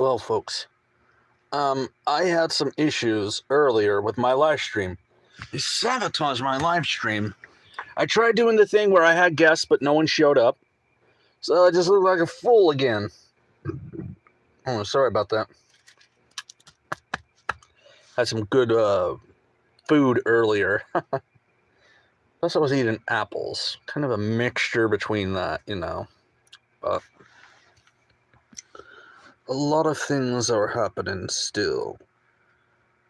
Well, folks, I had some issues earlier with my live stream. They sabotaged my live stream. I tried doing the thing where I had guests, but no one showed up. So I just looked like a fool again. Oh, sorry about that. Had some good food earlier. Plus, I was eating apples. Kind of a mixture between that, But a lot of things are happening still.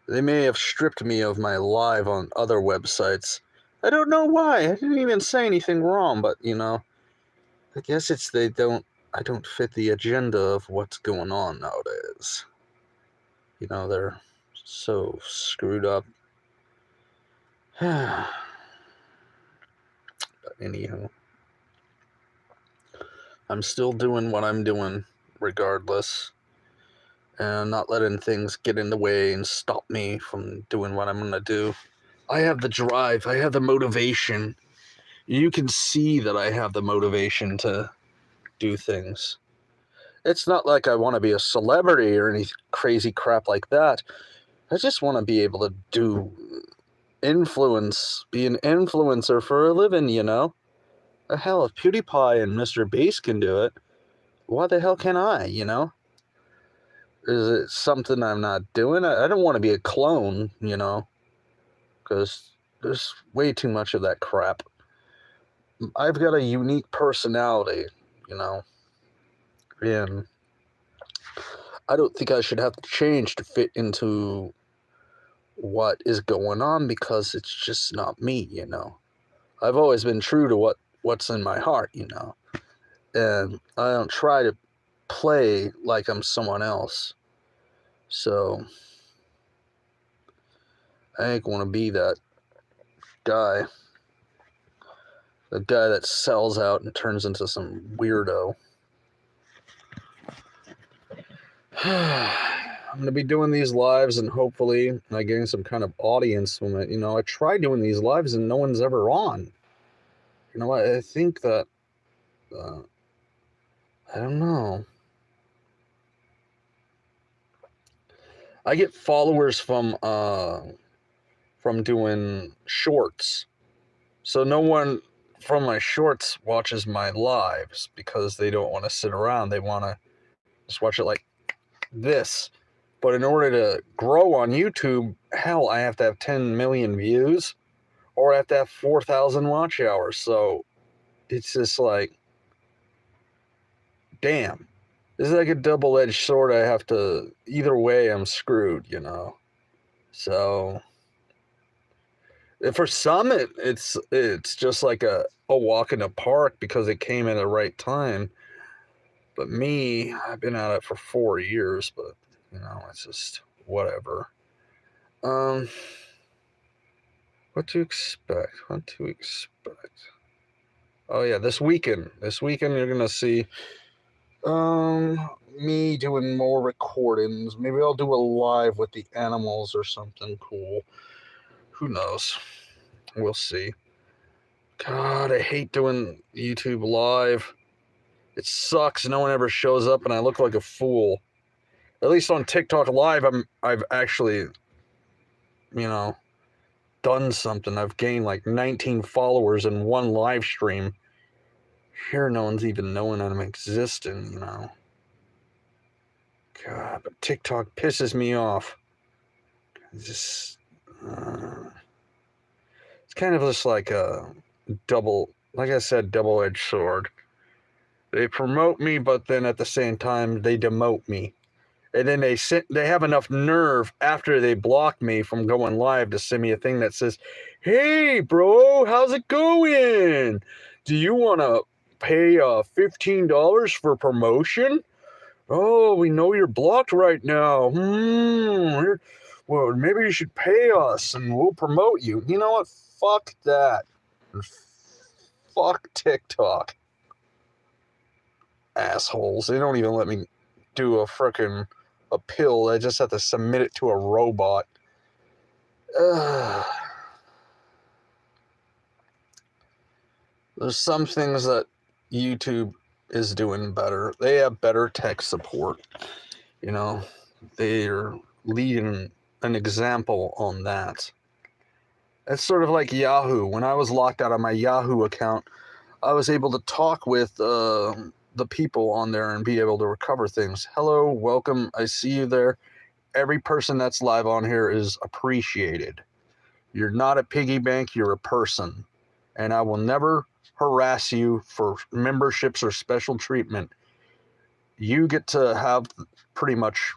They may have stripped me of my live on other websites. I don't know why. I didn't even say anything wrong, but I guess it's I don't fit the agenda of what's going on nowadays. They're so screwed up. But anyhow, I'm still doing what I'm doing regardless, and not letting things get in the way and stop me from doing what I'm going to do. I have the drive. I have the motivation. You can see that I have the motivation to do things. It's not like I want to be a celebrity or any crazy crap like that. I just want to be able to be an influencer for a living, The hell, if PewDiePie and Mr. Beast can do it, why the hell can I, Is it something I'm not doing? I don't want to be a clone, because there's way too much of that crap. I've got a unique personality, and I don't think I should have to change to fit into what is going on, because it's just not me, I've always been true to what's in my heart, and I don't try to play like I'm someone else. So I ain't want to be that guy. The guy that sells out and turns into some weirdo. I'm going to be doing these lives, and hopefully I gain some kind of audience from it. I try doing these lives and no one's ever on. I think that, I don't know. I get followers from doing shorts. So no one from my shorts watches my lives because they don't want to sit around. They want to just watch it like this. But in order to grow on YouTube, hell, I have to have 10 million views or I have to have 4,000 watch hours. So it's just like, damn. This is like a double-edged sword. I have to, either way, I'm screwed, So for some, it's just like a walk in the park because it came at the right time. But me, I've been at it for 4 years, but it's just whatever. What to expect? Oh yeah, this weekend you're gonna see me doing more recordings. Maybe I'll do a live with the animals or something cool. Who knows? We'll see. God, I hate doing YouTube live. It sucks. No one ever shows up and I look like a fool. At least on TikTok Live, I've actually, done something. I've gained like 19 followers in one live stream. Here, no one's even knowing I'm existing, God, but TikTok pisses me off. It's kind of just like a double-edged sword. They promote me, but then at the same time, they demote me. And then they have enough nerve after they block me from going live to send me a thing that says, "Hey, bro, how's it going? Do you want to pay $15 for promotion? Oh, we know you're blocked right now. Well, maybe you should pay us and we'll promote you." You know what? Fuck that. Fuck TikTok. Assholes. They don't even let me do a pill. I just have to submit it to a robot. There's some things that YouTube is doing better. They have better tech support. You know, they're leading an example on that. It's sort of like Yahoo. When I was locked out of my Yahoo account, I was able to talk with the people on there and be able to recover things. Hello, welcome. I see you there. Every person that's live on here is appreciated. You're not a piggy bank, you're a person. And I will never harass you for memberships or special treatment. You get to have pretty much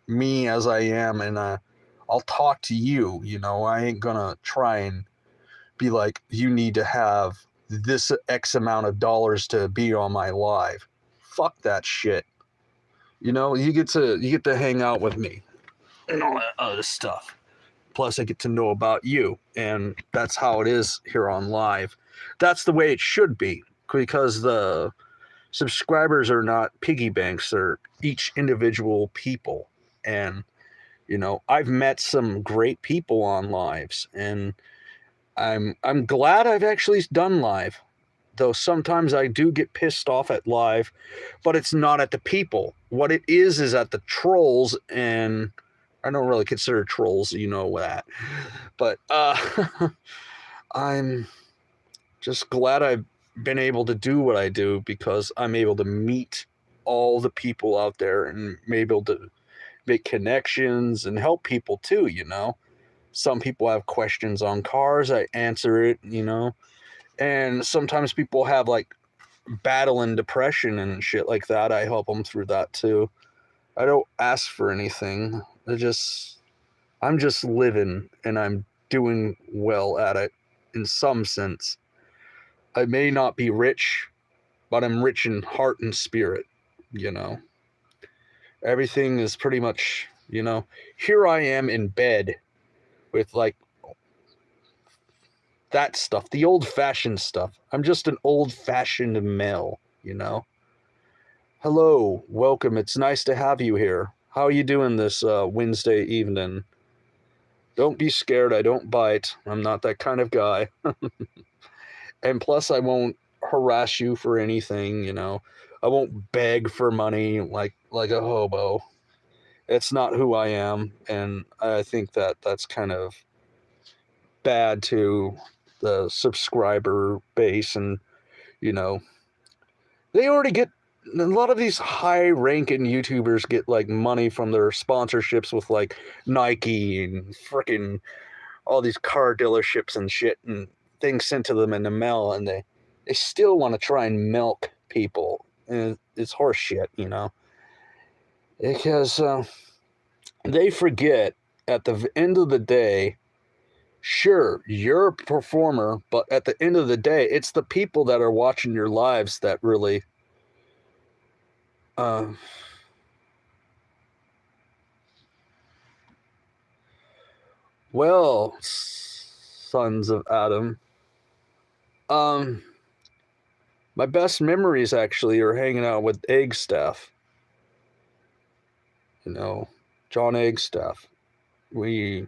me as I am, and I'll talk to you. You know, I ain't gonna try and be like, you need to have this X amount of dollars to be on my live. Fuck that shit. You know, you get to hang out with me and all that other stuff. Plus, I get to know about you, and that's how it is here on live. That's the way it should be, because the subscribers are not piggy banks; they're each individual people. And you know, I've met some great people on lives, and I'm glad I've actually done live. Though sometimes I do get pissed off at live, but it's not at the people. What it is at the trolls, and I don't really consider trolls, you know that. But I'm just glad I've been able to do what I do, because I'm able to meet all the people out there and able to make connections and help people too, you know. Some people have questions on cars, I answer it, you know. And sometimes people have like battle and depression and shit like that. I help them through that too. I don't ask for anything. I'm just living, and I'm doing well at it in some sense. I may not be rich, but I'm rich in heart and spirit, you know. Everything is pretty much, you know, here I am in bed with like that stuff, the old-fashioned stuff. I'm just an old-fashioned male, you know. Hello, welcome. It's nice to have you here. How are you doing this Wednesday evening? Don't be scared. I don't bite. I'm not that kind of guy. And plus, I won't harass you for anything, you know. I won't beg for money like a hobo. It's not who I am, and I think that that's kind of bad to the subscriber base. And you know, they already get a lot of these high ranking YouTubers get like money from their sponsorships with like Nike and freaking all these car dealerships and shit, and things sent to them in the mail, and they still want to try and milk people. And it's horse shit, you know, because they forget at the end of the day, sure, you're a performer, but at the end of the day, it's the people that are watching your lives that really well, sons of Adam, my best memories actually are hanging out with Eggstaff. You know, John Eggstaff. We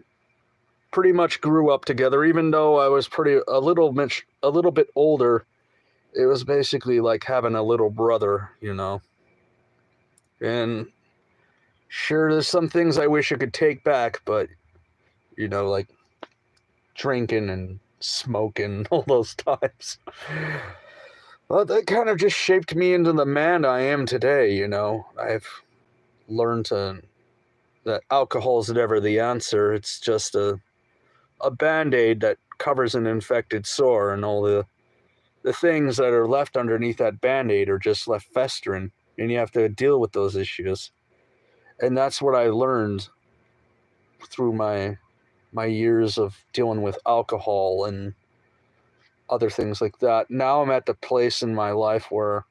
pretty much grew up together, even though I was a little bit older. It was basically like having a little brother, you know. And sure, there's some things I wish I could take back, but you know, like drinking and smoking all those times. Well, that kind of just shaped me into the man I am today, you know. I've learned that alcohol is never the answer. It's just a Band-Aid that covers an infected sore, and all the things that are left underneath that Band-Aid are just left festering, and you have to deal with those issues. And that's what I learned through my years of dealing with alcohol and other things like that. Now I'm at the place in my life where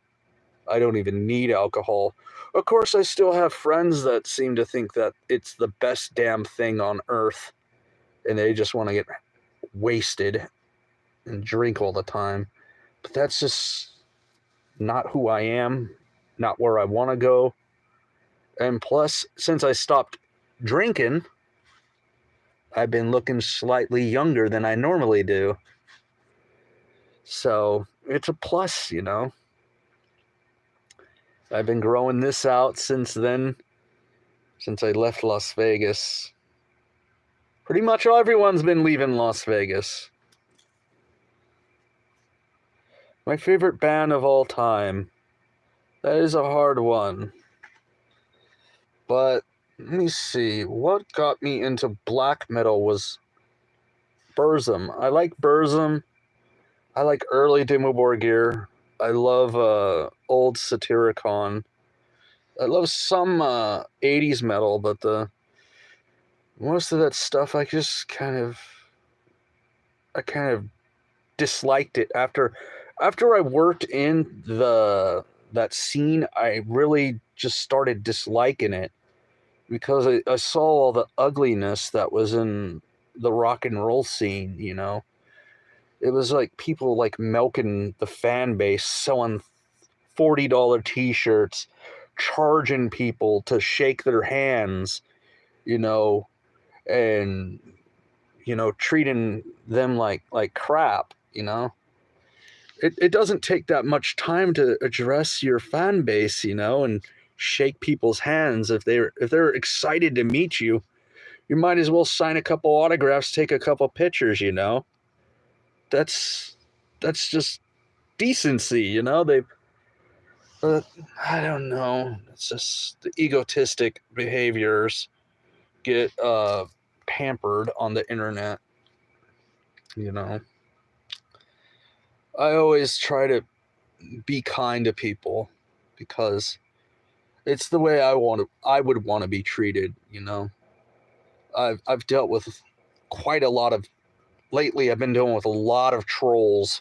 I don't even need alcohol. Of course, I still have friends that seem to think that it's the best damn thing on earth, and they just want to get wasted and drink all the time. But that's just not who I am, not where I want to go. And plus, since I stopped drinking, I've been looking slightly younger than I normally do. So it's a plus, you know. I've been growing this out since then. since I left Las Vegas. Pretty much everyone's been leaving Las Vegas. My favorite band of all time. That is a hard one. But let me see. What got me into black metal was Burzum. I like Burzum. I like early Dimmu Borgir. I love old Satyricon. I love some 80s metal, but most of that stuff I kind of disliked it after I worked in that scene. I really just started disliking it because I saw all the ugliness that was in the rock and roll scene, you know. It was like people like milking the fan base, selling $40 t-shirts, charging people to shake their hands, you know, and treating them like crap, you know. It doesn't take that much time to address your fan base, you know, and shake people's hands. If they're excited to meet you, you might as well sign a couple autographs, take a couple pictures, you know. That's just decency, you know. I don't know. It's just the egotistic behaviors get pampered on the internet, you know. I always try to be kind to people because it's the way I would want to be treated, you know. I've dealt with quite a lot of lately. I've been dealing with a lot of trolls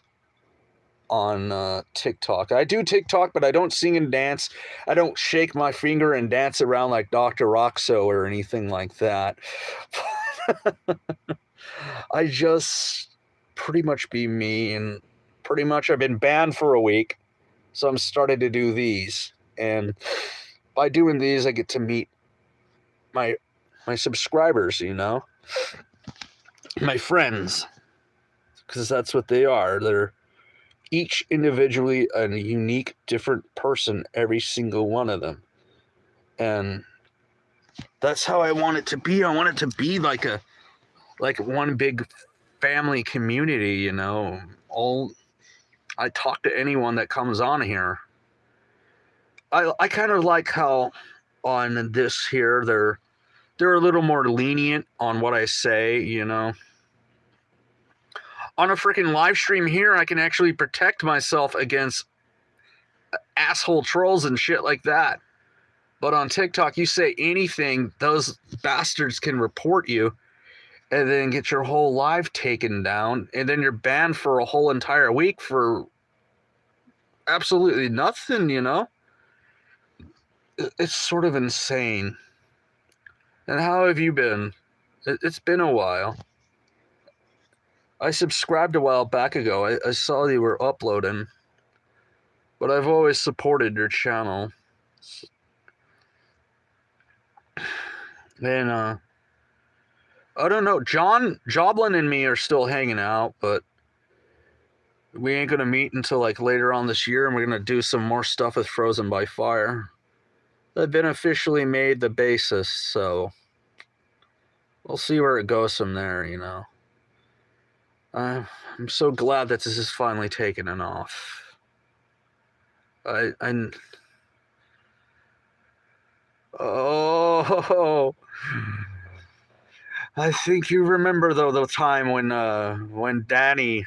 on TikTok. I do TikTok, but I don't sing and dance. I don't shake my finger and dance around like Dr. Roxo or anything like that. I just pretty much be me, and pretty much I've been banned for a week, so I'm starting to do these. And by doing these, I get to meet my subscribers, you know, my friends, because that's what they are. They're each individually a unique, different person, every single one of them. And that's how I want it to be. I want it to be like one big family community, you know. I talk to anyone that comes on here. I kind of like how on this here they're a little more lenient on what I say, you know. On a freaking live stream here, I can actually protect myself against asshole trolls and shit like that. But on TikTok, you say anything, those bastards can report you and then get your whole live taken down, and then you're banned for a whole entire week for absolutely nothing, you know? It's sort of insane. And how have you been? It's been a while. I subscribed a while back ago. I saw you were uploading, but I've always supported your channel. And I don't know. John Joblin and me are still hanging out, but we ain't gonna meet until like later on this year, and we're gonna do some more stuff with Frozen by Fire. They've been officially made the basis, so we'll see where it goes from there, you know. I'm so glad that this is finally taking off. Oh, I think you remember though the time when Danny,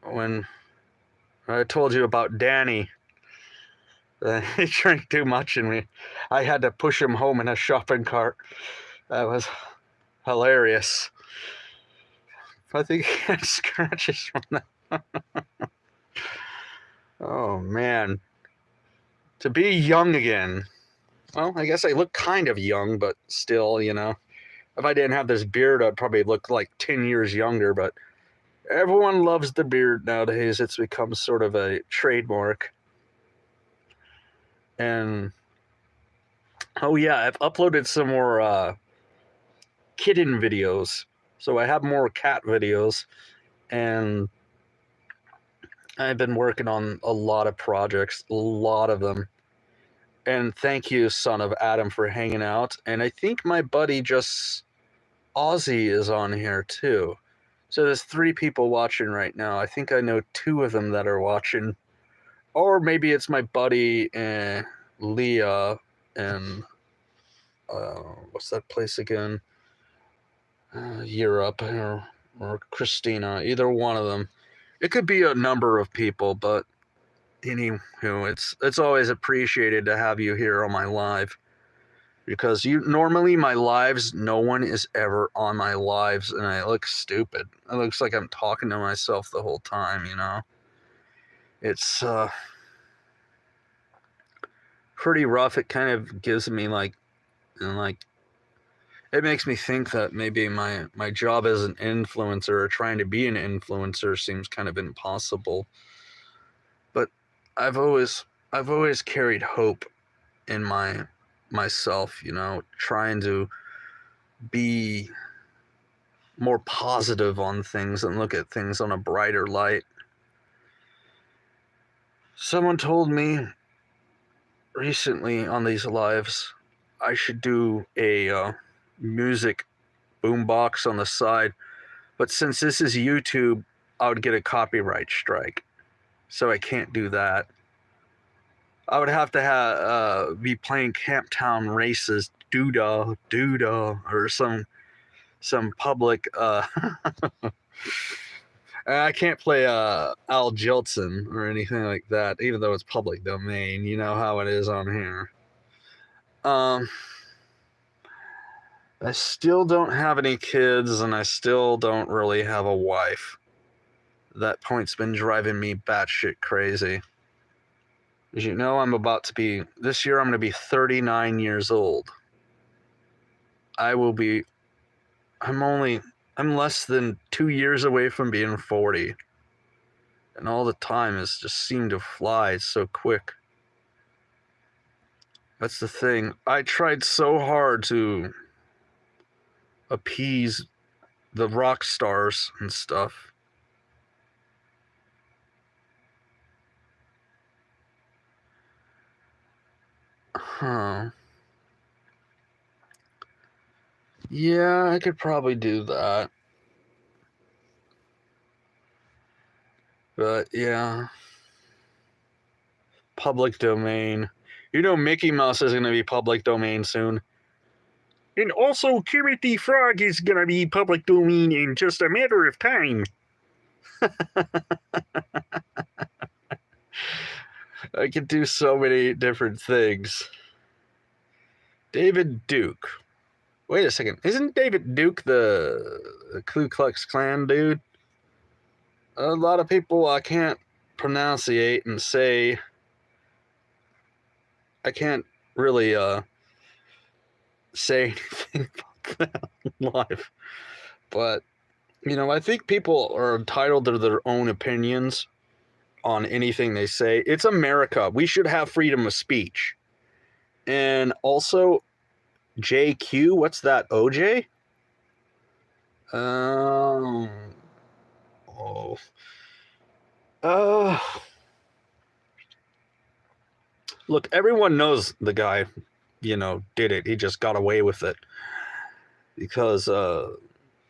when I told you about Danny. He drank too much and I had to push him home in a shopping cart. That was hilarious. I think he had scratches from that. Oh man. To be young again. Well, I guess I look kind of young, but still, you know. If I didn't have this beard, I'd probably look like 10 years younger, but everyone loves the beard nowadays. It's become sort of a trademark. And oh yeah, I've uploaded some more kitten videos. So I have more cat videos, and I've been working on a lot of projects, a lot of them. And thank you, son of Adam, for hanging out. And I think my buddy just Ozzy is on here too. So there's 3 people watching right now. I think I know 2 of them that are watching. Or maybe it's my buddy Leah and what's that place again? Europe or Christina. Either one of them. It could be a number of people, but anywho, it's always appreciated to have you here on my live. Because normally my lives, no one is ever on my lives, and I look stupid. It looks like I'm talking to myself the whole time, you know? It's pretty rough. It kind of gives me like it makes me think that maybe my job as an influencer or trying to be an influencer seems kind of impossible. But I've always carried hope in myself, you know, trying to be more positive on things and look at things on a brighter light. Someone told me recently on these lives I should do a music boombox on the side, but since this is YouTube, I would get a copyright strike, so I can't do that. I would have to be playing Camptown Races, Doodah, Doodah, or some public. I can't play Al Jolson or anything like that, even though it's public domain. You know how it is on here. I still don't have any kids, and I still don't really have a wife. That point's been driving me batshit crazy. As you know, this year I'm going to be 39 years old. I'm less than 2 years away from being 40. And all the time has just seemed to fly so quick. That's the thing. I tried so hard to appease the rock stars and stuff. Huh. Yeah, I could probably do that. But yeah. Public domain. You know Mickey Mouse is going to be public domain soon. And also Kermit the Frog is going to be public domain in just a matter of time. I could do so many different things. David Duke. Wait a second. Isn't David Duke the Ku Klux Klan dude? A lot of people I can't pronunciate and say. I can't really say anything about that live. But, you know, I think people are entitled to their own opinions on anything they say. It's America. We should have freedom of speech. And also, JQ, what's that, OJ? Oh. Look, everyone knows the guy, you know, did it. He just got away with it. Because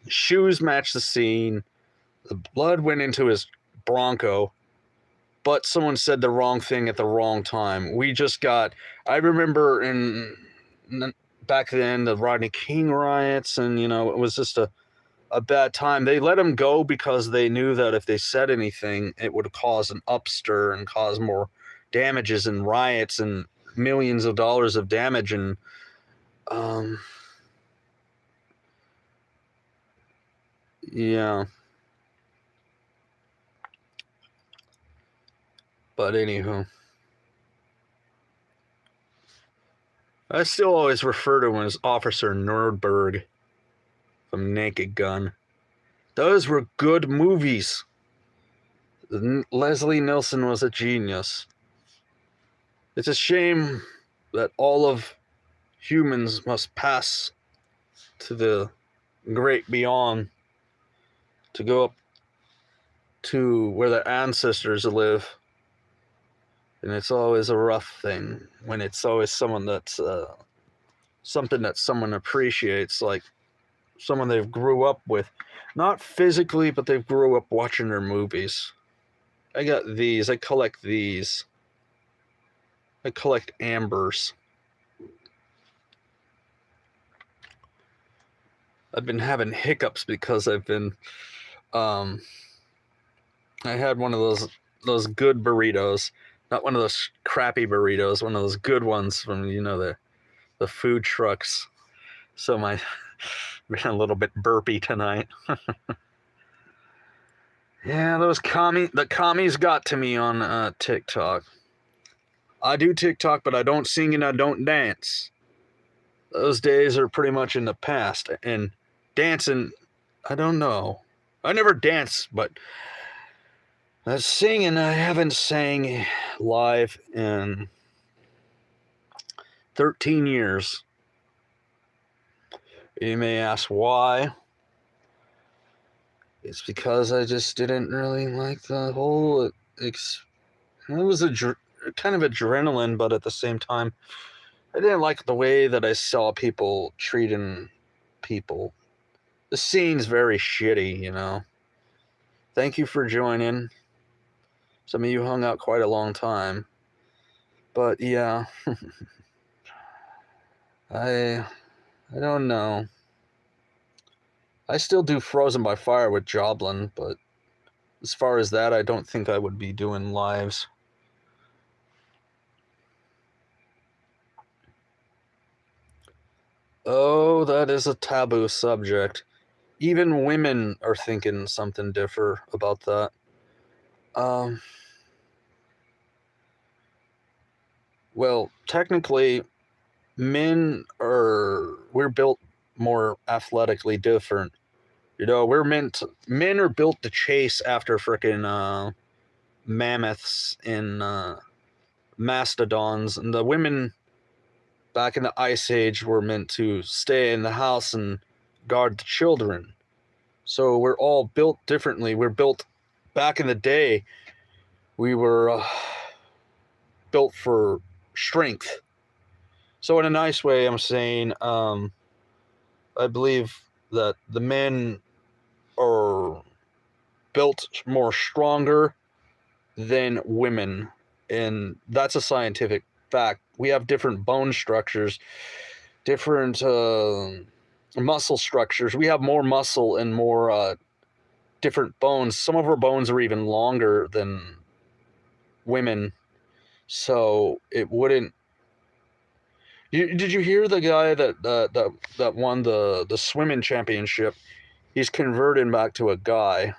shoes matched the scene. The blood went into his Bronco. But someone said the wrong thing at the wrong time. I remember back then, the Rodney King riots, and, you know, it was just a bad time. They let him go because they knew that if they said anything, it would cause an upstir and cause more damages and riots and millions of dollars of damage. And, yeah. But anywho, I still always refer to him as Officer Nordberg from Naked Gun. Those were good movies. Leslie Nielsen was a genius. It's a shame that all of humans must pass to the great beyond to go up to where their ancestors live And it's always a rough thing when it's always someone that's something that someone appreciates, like someone they've grew up with, not physically, but they've grew up watching their movies. I got these. I collect these. I collect ambers. I've been having hiccups because I've been I had one of those good burritos, not one of those crappy burritos, one of those good ones from the food trucks. So my been a little bit burpy tonight. Yeah, the commies got to me on TikTok. I do TikTok, but I don't sing and I don't dance. Those days are pretty much in the past. And dancing, I don't know. I never danced, but singing, I haven't sang live in 13 years. You may ask why. It's because I just didn't really like the whole. It was kind of adrenaline, but at the same time, I didn't like the way that I saw people treating people. The scene's very shitty, you know. Thank you for joining. Some of you hung out quite a long time. But yeah, I don't know. I still do Frozen by Fire with Joblin, but as far as that, I don't think I would be doing lives. Oh, that is a taboo subject. Even women are thinking something different about that. Well, technically, we're built more athletically different. You know, men are built to chase after frickin' mammoths and mastodons, and the women back in the Ice Age were meant to stay in the house and guard the children. So we're all built differently. We're built back in the day. We were built for strength. So in a nice way, I'm saying I believe that the men are built more stronger than women, and that's a scientific fact. We have different bone structures, different muscle structures. We have more muscle and more different bones. Some of our bones are even longer than women, so it wouldn't. Did you hear the guy that won the swimming championship? He's converted back to a guy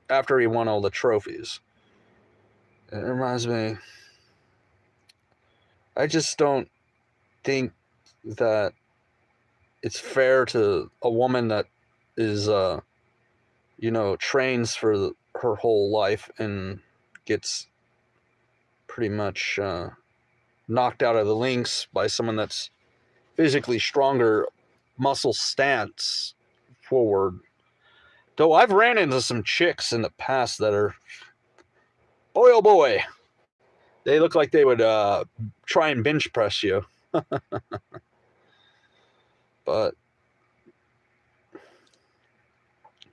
after he won all the trophies. It reminds me. I just don't think that it's fair to a woman that is trains for her whole life and gets pretty much knocked out of the links by someone that's physically stronger, muscle stance forward. Though I've ran into some chicks in the past that are, boy oh boy, they look like they would try and bench press you. But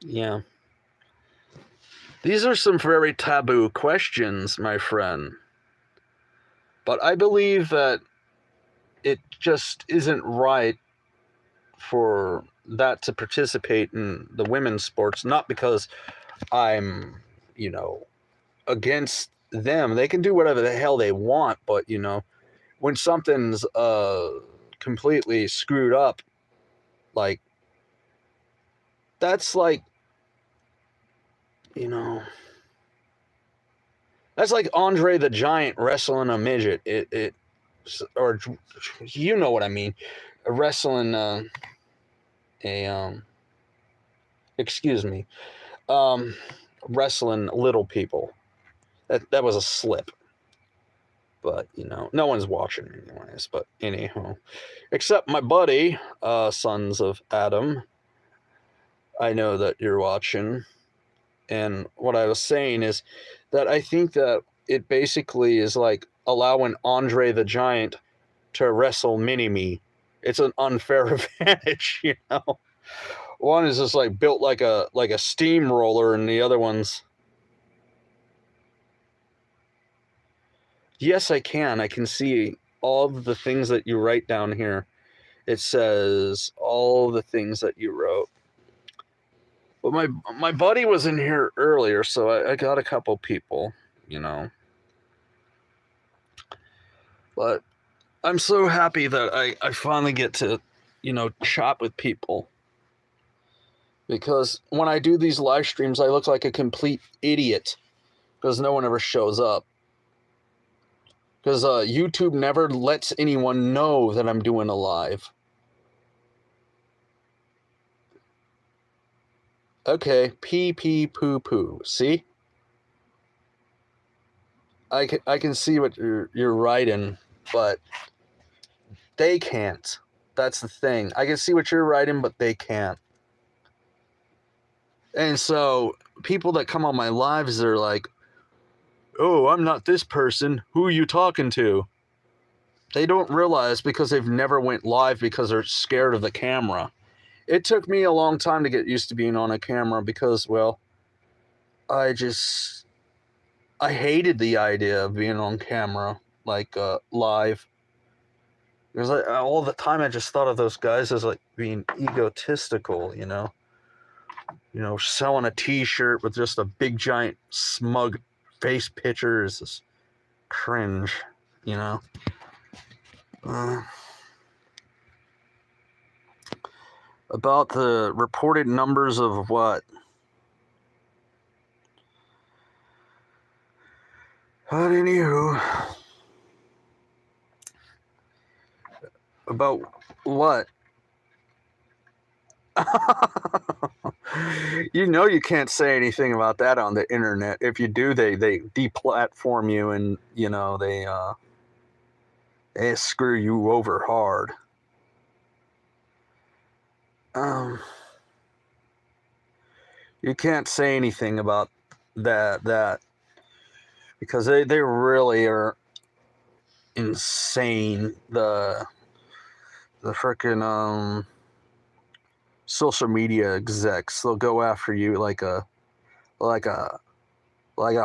yeah, these are some very taboo questions, my friend. But I believe that it just isn't right for that to participate in the women's sports, not because I'm, against them. They can do whatever the hell they want, but, when something's completely screwed up, like, that's like, that's like Andre the Giant wrestling a midget. Or you know what I mean, wrestling excuse me, wrestling little people. That was a slip. But, no one's watching anyways. But anyhow, except my buddy, Sons of Adam. I know that you're watching. And what I was saying is that I think that it basically is like allowing Andre the Giant to wrestle Mini-Me. It's an unfair advantage, you know. One is just like built like a steamroller, and the other one's. Yes, I can. I can see all of the things that you write down here. It says all the things that you wrote. But my buddy was in here earlier, so I got a couple people, you know. But I'm so happy that I finally get to, you know, chat with people. Because when I do these live streams, I look like a complete idiot because no one ever shows up. Because YouTube never lets anyone know that I'm doing a live. Okay, pee pee poo poo. See? I can see what you're writing, but they can't. That's the thing. I can see what you're writing, but they can't. And so people that come on my lives, they're like, "Oh, I'm not this person. Who are you talking to?" They don't realize because they've never went live because they're scared of the camera. It took me a long time to get used to being on a camera because, well, I hated the idea of being on camera, like live. Because all the time I just thought of those guys as like being egotistical, you know. You know, selling a T-shirt with just a big giant smug face picture is just cringe, you know. About the reported numbers of what? But anywho, about what? You know you can't say anything about that on the internet. If you do, they deplatform you, and you know they screw you over hard. You can't say anything about that because they really are insane. The frickin' social media execs, they'll go after you like a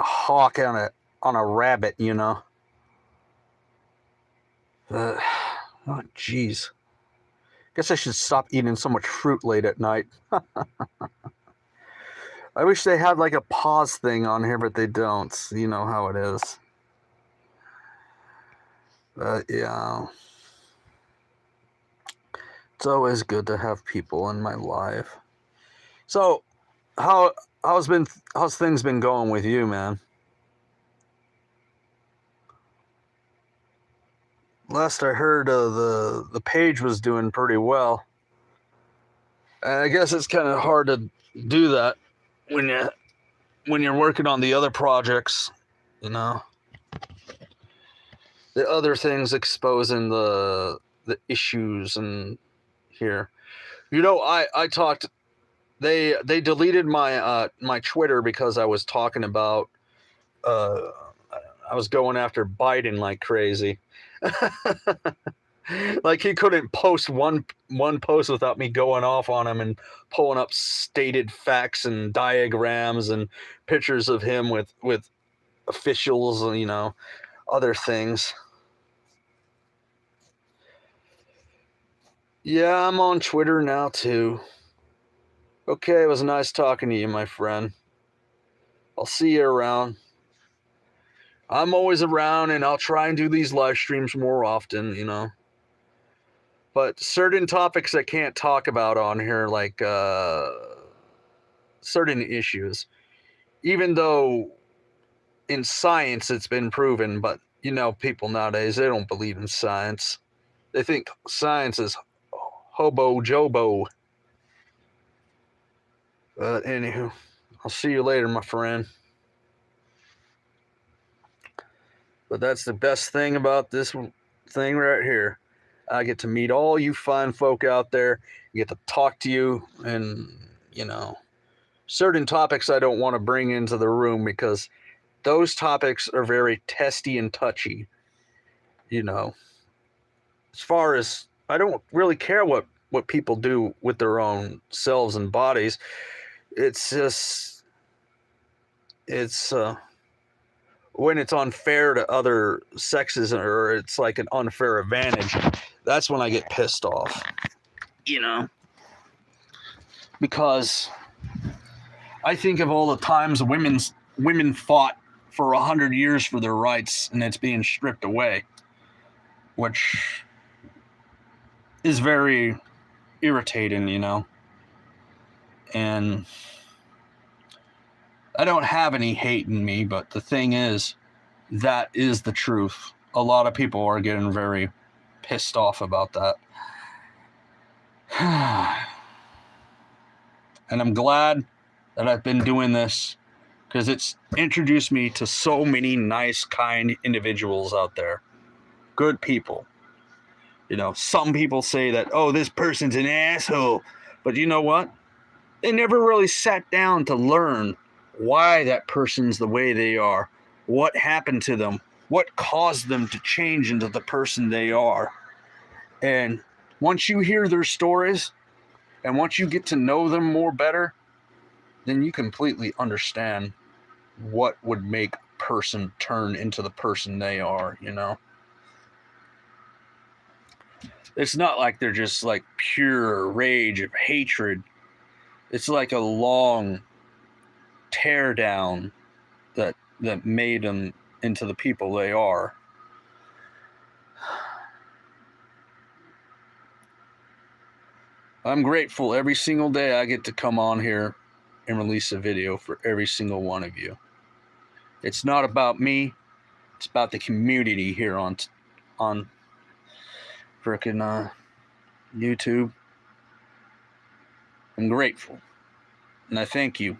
hawk on a rabbit, you know. Oh jeez. Guess I should stop eating so much fruit late at night. I wish they had like a pause thing on here, but they don't. You know how it is. But yeah. It's always good to have people in my life. So, how's things been going with you, man? Last I heard, the page was doing pretty well. And I guess it's kind of hard to do that when you're working on the other projects, you know. The other things exposing the issues and here. You know, I talked. They deleted my my Twitter because I was talking about. I was going after Biden like crazy. Like he couldn't post one post without me going off on him and pulling up stated facts and diagrams and pictures of him with officials and, you know, other things. Yeah, I'm on Twitter now too. Okay, it was nice talking to you, my friend. I'll see you around. I'm always around, and I'll try and do these live streams more often, you know. But certain topics I can't talk about on here, like certain issues, even though in science it's been proven, but you know, people nowadays, they don't believe in science. They think science is hobo jobo. But anywho, I'll see you later, my friend. But that's the best thing about this thing right here. I get to meet all you fine folk out there. I get to talk to you, and, you know, certain topics I don't want to bring into the room because those topics are very testy and touchy. you know. As far as, I don't really care what people do with their own selves and bodies. It's just, it's when it's unfair to other sexes, or it's like an unfair advantage, that's when I get pissed off, you know. Because I think of all the times women fought for 100 years for their rights, and it's being stripped away, which is very irritating, you know. And I don't have any hate in me, but the thing is, that is the truth. A lot of people are getting very pissed off about that. And I'm glad that I've been doing this, because it's introduced me to so many nice, kind individuals out there. Good people. You know, some people say that, oh, this person's an asshole. But you know what? They never really sat down to learn why that person's the way they are, what happened to them, what caused them to change into the person they are. And once you hear their stories, and once you get to know them more better, then you completely understand what would make a person turn into the person they are, you know? It's not like they're just like pure rage of hatred. It's like a long tear down that made them into the people they are. I'm grateful every single day I get to come on here and release a video for every single one of you. It's not about me. It's about the community here on frickin' YouTube. I'm grateful. And I thank you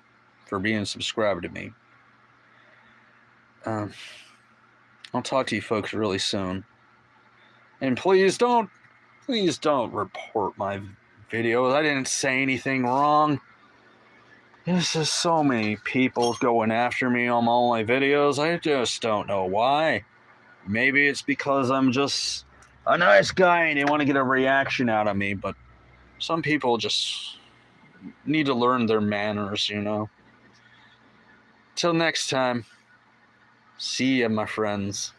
for being subscribed to me. I'll talk to you folks really soon. And please don't report my videos. I didn't say anything wrong. There's just so many people going after me on all my videos. I just don't know why. Maybe it's because I'm just a nice guy and they want to get a reaction out of me, but some people just need to learn their manners, you know. Till next time, see ya, my friends.